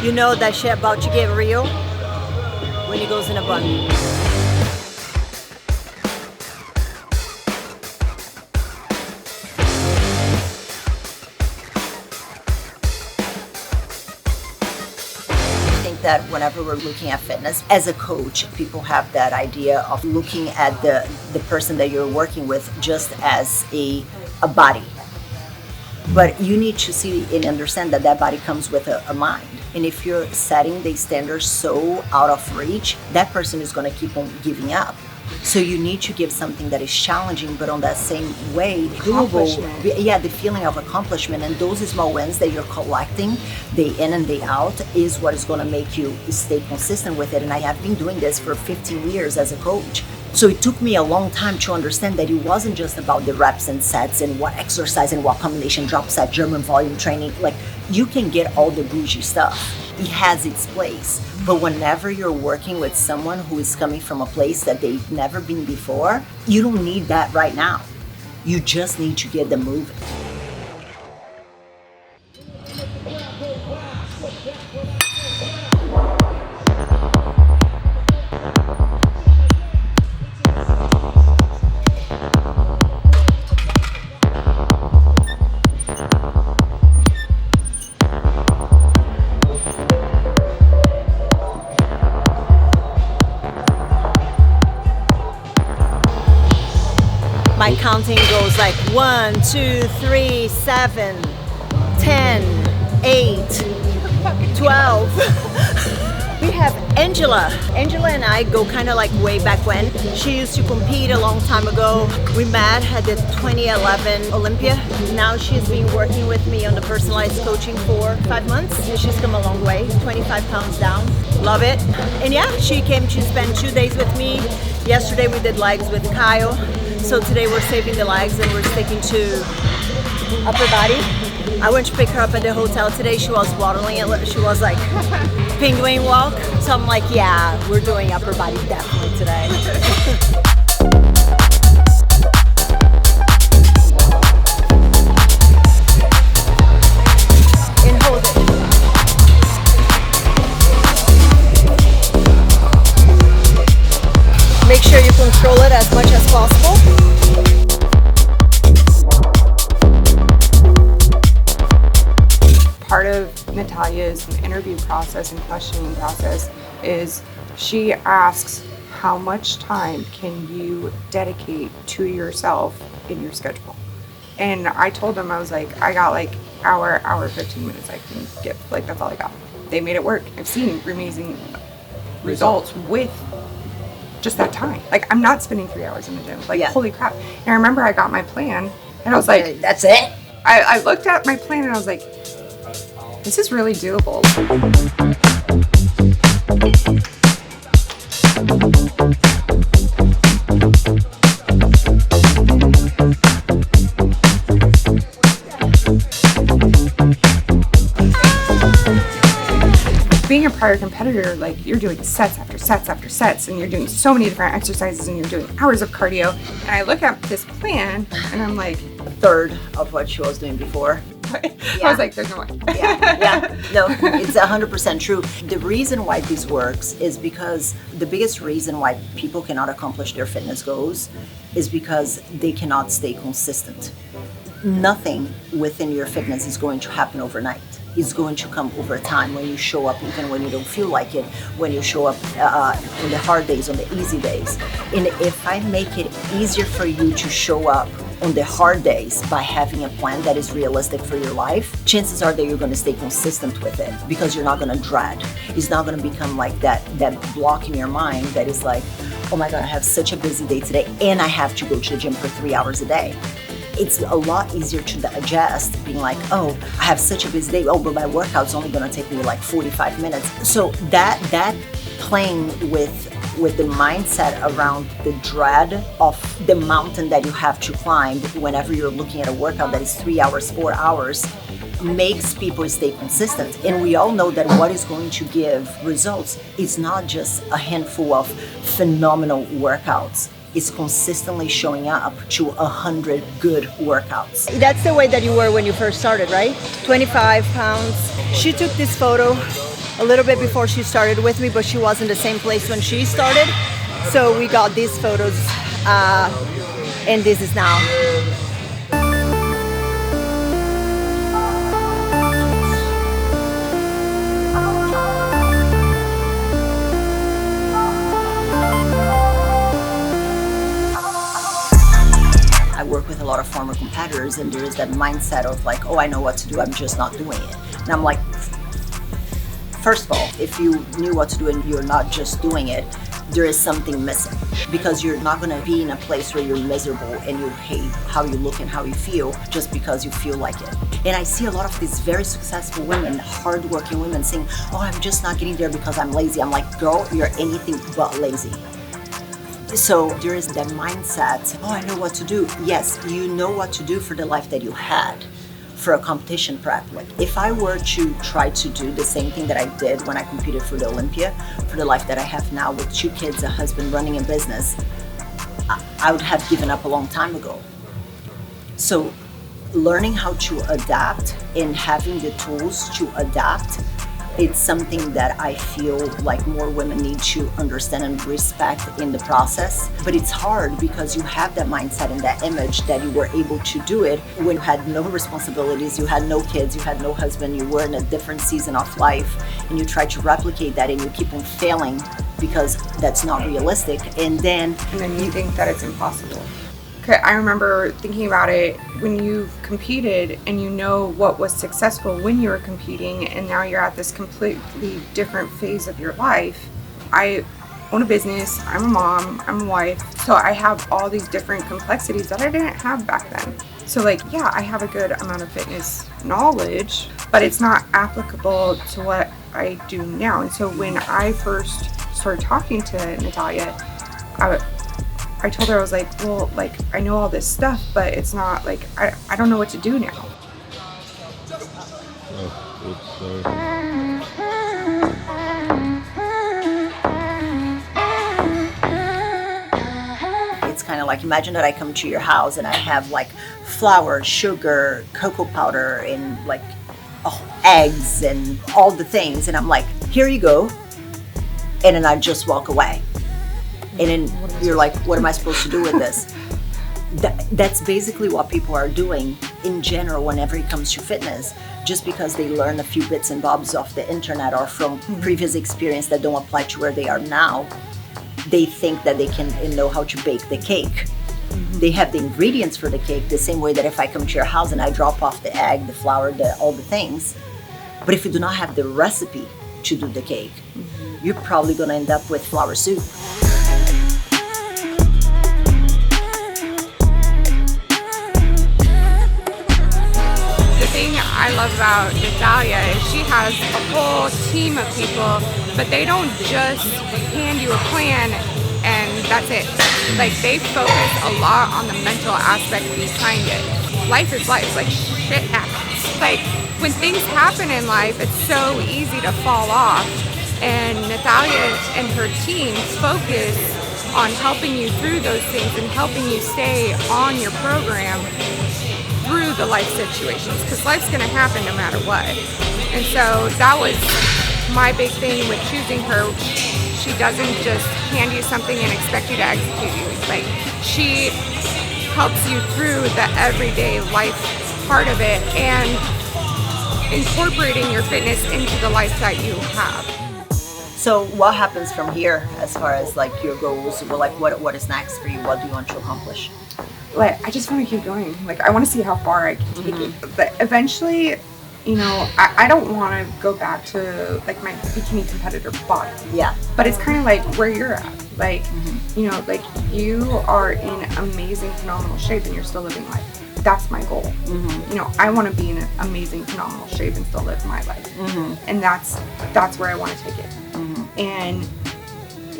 You know that shit about to get real when it goes in a bun. That whenever we're looking at fitness as a coach, people have that idea of looking at the person that you're working with just as a body. But you need to see and understand that that body comes with a mind. And if you're setting the standards so out of reach, that person is going to keep on giving up. So you need to give something that is challenging, but on that same way, doable. Yeah, the feeling of accomplishment, and those small wins that you're collecting day in and day out is what is going to make you stay consistent with it. And I have been doing this for 15 years as a coach. So it took me a long time to understand that it wasn't just about the reps and sets and what exercise and what combination drop set, German volume training. Like, you can get all the bougie stuff. It has its place. But whenever you're working with someone who is coming from a place that they've never been before, you don't need that right now. You just need to get them moving. My counting goes like 1, 2, 3, 7, 10, 8, 12. We have Angela. Angela and I go kind of like way back when. She used to compete a long time ago. We met at the 2011 Olympia. Now she's been working with me on the personalized coaching for 5 months. She's come a long way, 25 pounds down. Love it. And yeah, she came to spend 2 days with me. Yesterday we did legs with Kyle. So today we're saving the legs and we're sticking to upper body. I went to pick her up at the hotel today. She was waddling and she was like penguin walk. So I'm like, yeah, we're doing upper body definitely today. And hold it. Make sure you control it as much as possible. Part of Nathalia's interview process and questioning process is she asks, how much time can you dedicate to yourself in your schedule? And I told them, I was like, I got like hour 15 minutes I can give. Like, that's all I got. They made it work. I've seen amazing results with just that time. Like, I'm not spending 3 hours in the gym. Like, holy crap. And I remember I got my plan and I was like, that's it? I looked at my plan and I was like, this is really doable. Being a prior competitor, like, you're doing sets after sets after sets, and you're doing so many different exercises, and you're doing hours of cardio. And I look at this plan, and I'm like, a third of what she was doing before. I was like, there's no way. No, it's 100% true. The reason why this works is because the biggest reason why people cannot accomplish their fitness goals is because they cannot stay consistent. Nothing within your fitness is going to happen overnight. It's going to come over time when you show up, even when you don't feel like it, when you show up on the hard days, on the easy days. And if I make it easier for you to show up on the hard days by having a plan that is realistic for your life, chances are that you're going to stay consistent with it because you're not going to dread. It's not going to become like that block in your mind that is like, oh my God, I have such a busy day today and I have to go to the gym for 3 hours a day. It's a lot easier to digest being like, oh, I have such a busy day. Oh, but my workout's only going to take me like 45 minutes. So that playing with the mindset around the dread of the mountain that you have to climb whenever you're looking at a workout that is 3 hours, 4 hours, makes people stay consistent. And we all know that what is going to give results is not just a handful of phenomenal workouts. Is consistently showing up to 100 good workouts. That's the way that you were when you first started, right? 25 pounds. She took this photo a little bit before she started with me, but she was in the same place when she started. So we got these photos, and this is now. I work with a lot of former competitors, and there is that mindset of like, oh, I know what to do, I'm just not doing it. And I'm like, first of all, if you knew what to do and you're not just doing it, there is something missing, because you're not going to be in a place where you're miserable and you hate how you look and how you feel just because you feel like it. And I see a lot of these very successful women, hardworking women saying, oh, I'm just not getting there because I'm lazy. I'm like, girl, you're anything but lazy. So there is that mindset, oh, I know what to do. Yes, you know what to do for the life that you had, for a competition prep. Like if I were to try to do the same thing that I did when I competed for the Olympia, for the life that I have now with 2 kids, a husband, running a business, I would have given up a long time ago. So learning how to adapt and having the tools to adapt, it's something that I feel like more women need to understand and respect in the process. But it's hard because you have that mindset and that image that you were able to do it when you had no responsibilities, you had no kids, you had no husband, you were in a different season of life, and you try to replicate that and you keep on failing because that's not realistic. And then you think that it's impossible. I remember thinking about it when you've competed and you know what was successful when you were competing, and now you're at this completely different phase of your life. I own a business, I'm a mom, I'm a wife, so I have all these different complexities that I didn't have back then. So like, yeah, I have a good amount of fitness knowledge, but it's not applicable to what I do now. And so when I first started talking to Nathalia, I told her, I was like, well, like, I know all this stuff, but it's not like, I don't know what to do now. It's kind of like, imagine that I come to your house and I have like flour, sugar, cocoa powder, and like eggs and all the things. And I'm like, here you go. And then I just walk away. And then you're like, what am I supposed to do with this? That's basically what people are doing in general whenever it comes to fitness. Just because they learn a few bits and bobs off the internet or from previous experience that don't apply to where they are now, they think that they can know how to bake the cake. They have the ingredients for the cake the same way that if I come to your house and I drop off the egg, the flour, all the things. But if you do not have the recipe to do the cake, you're probably going to end up with flour soup. I love about Nathalia is she has a whole team of people, but they don't just hand you a plan and that's it. Like they focus a lot on the mental aspect behind it. Life is life, like shit happens. Like when things happen in life, it's so easy to fall off, and Nathalia and her team focus on helping you through those things and helping you stay on your program through the life situations, because life's going to happen no matter what. And so that was my big thing with choosing her. She doesn't just hand you something and expect you to execute you. Like she helps you through the everyday life part of it and incorporating your fitness into the life that you have. So what happens from here as far as like your goals? Or like what is next for you? What do you want to accomplish? Like I just want to keep going. Like I want to see how far I can take it. But eventually, you know, I don't want to go back to like my bikini competitor body. Yeah. But it's kind of like where you're at. Like, you know, like you are in amazing, phenomenal shape and you're still living life. That's my goal. You know, I want to be in amazing, phenomenal shape and still live my life. And that's where I want to take it. And,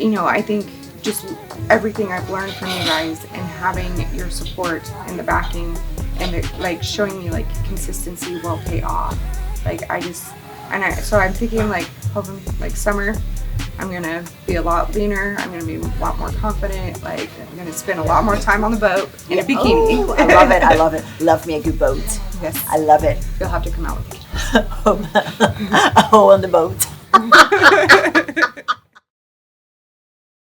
you know, I think just everything I've learned from you guys and having your support and the backing and like showing me like consistency will pay off. Like so I'm thinking like hoping like summer I'm gonna be a lot leaner, I'm gonna be a lot more confident, like I'm gonna spend a lot more time on the boat in a bikini. Oh, I love it. Love me a good boat. Yes. I love it. You'll have to come out with me. Oh, on the boat.